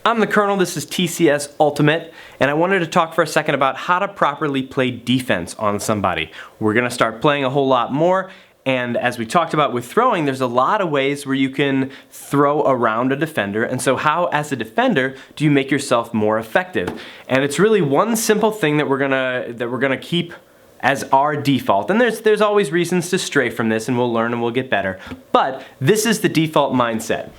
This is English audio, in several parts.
I'm the Colonel, this is TCS Ultimate, and I wanted to talk for a second about how to properly play defense on somebody. We're gonna start playing a whole lot more, and as we talked about with throwing, there's a lot of ways where you can throw around a defender, and so how, as a defender, do you make yourself more effective? And it's really one simple thing that we're gonna keep as our default, and there's always reasons to stray from this, and we'll learn and we'll get better, but this is the default mindset.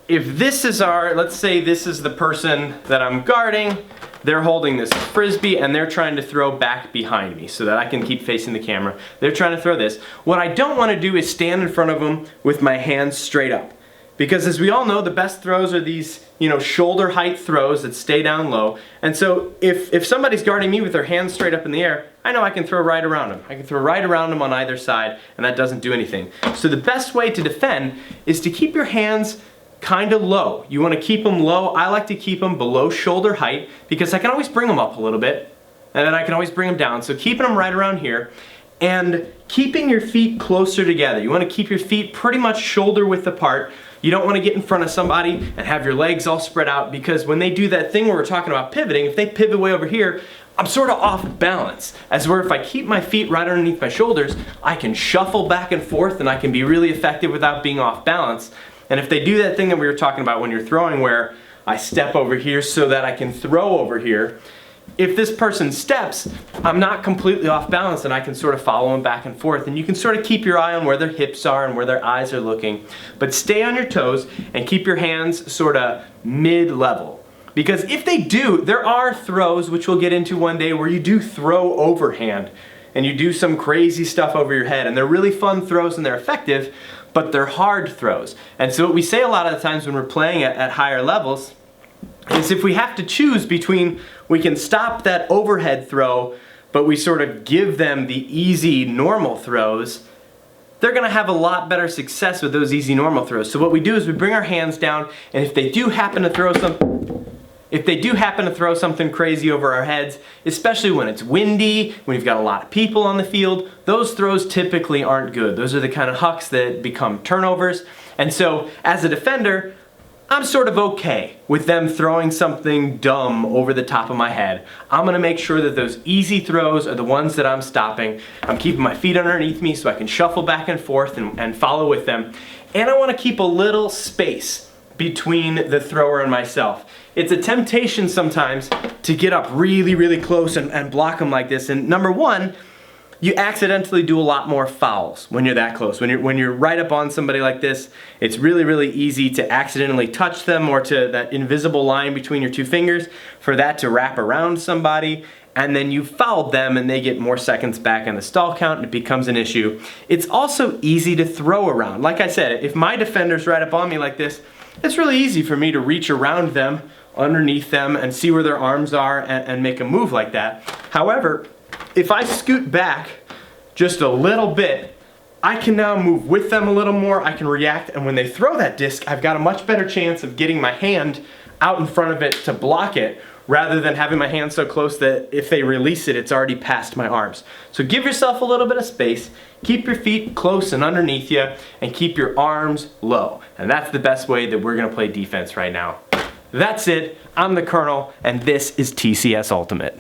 If this is let's say this is the person that I'm guarding, they're holding this frisbee and they're trying to throw back behind me so that I can keep facing the camera. They're trying to throw this. What I don't want to do is stand in front of them with my hands straight up. Because as we all know, the best throws are these, shoulder height throws that stay down low. And so if somebody's guarding me with their hands straight up in the air, I know I can throw right around them. I can throw right around them on either side, and that doesn't do anything. So the best way to defend is to keep your hands kind of low. You want to keep them low. I like to keep them below shoulder height because I can always bring them up a little bit and then I can always bring them down. So keeping them right around here and keeping your feet closer together. You want to keep your feet pretty much shoulder width apart. You don't want to get in front of somebody and have your legs all spread out, because when they do that thing where we're talking about pivoting, if they pivot way over here, I'm sort of off balance. As where if I keep my feet right underneath my shoulders, I can shuffle back and forth and I can be really effective without being off balance. And if they do that thing that we were talking about when you're throwing, where I step over here so that I can throw over here, if this person steps, I'm not completely off balance and I can sort of follow them back and forth. And you can sort of keep your eye on where their hips are and where their eyes are looking. But stay on your toes and keep your hands sort of mid-level. Because if they do, there are throws, which we'll get into one day, where you do throw overhand and you do some crazy stuff over your head. And they're really fun throws and they're effective, but they're hard throws. And so what we say a lot of the times when we're playing at higher levels is if we have to choose between, we can stop that overhead throw, but we sort of give them the easy normal throws, they're gonna have a lot better success with those easy normal throws. So what we do is we bring our hands down, and if they do happen to throw something crazy over our heads, especially when it's windy, when you've got a lot of people on the field, those throws typically aren't good. Those are the kind of hucks that become turnovers. And so as a defender, I'm sort of okay with them throwing something dumb over the top of my head. I'm gonna make sure that those easy throws are the ones that I'm stopping. I'm keeping my feet underneath me so I can shuffle back and forth and follow with them. And I wanna keep a little space between the thrower and myself. It's a temptation sometimes to get up really, really close and block them like this. And number one, you accidentally do a lot more fouls when you're that close. When you're right up on somebody like this, it's really, really easy to accidentally touch them, or to that invisible line between your two fingers, for that to wrap around somebody, and then you fouled them and they get more seconds back in the stall count and it becomes an issue. It's also easy to throw around. Like I said, if my defender's right up on me like this, it's really easy for me to reach around them, underneath them, and see where their arms are and make a move like that. However, if I scoot back just a little bit, I can now move with them a little more, I can react, and when they throw that disc, I've got a much better chance of getting my hand out in front of it to block it, rather than having my hand so close that if they release it, it's already past my arms. So give yourself a little bit of space, keep your feet close and underneath you, and keep your arms low. And that's the best way that we're gonna play defense right now. That's it, I'm the Colonel, and this is TCS Ultimate.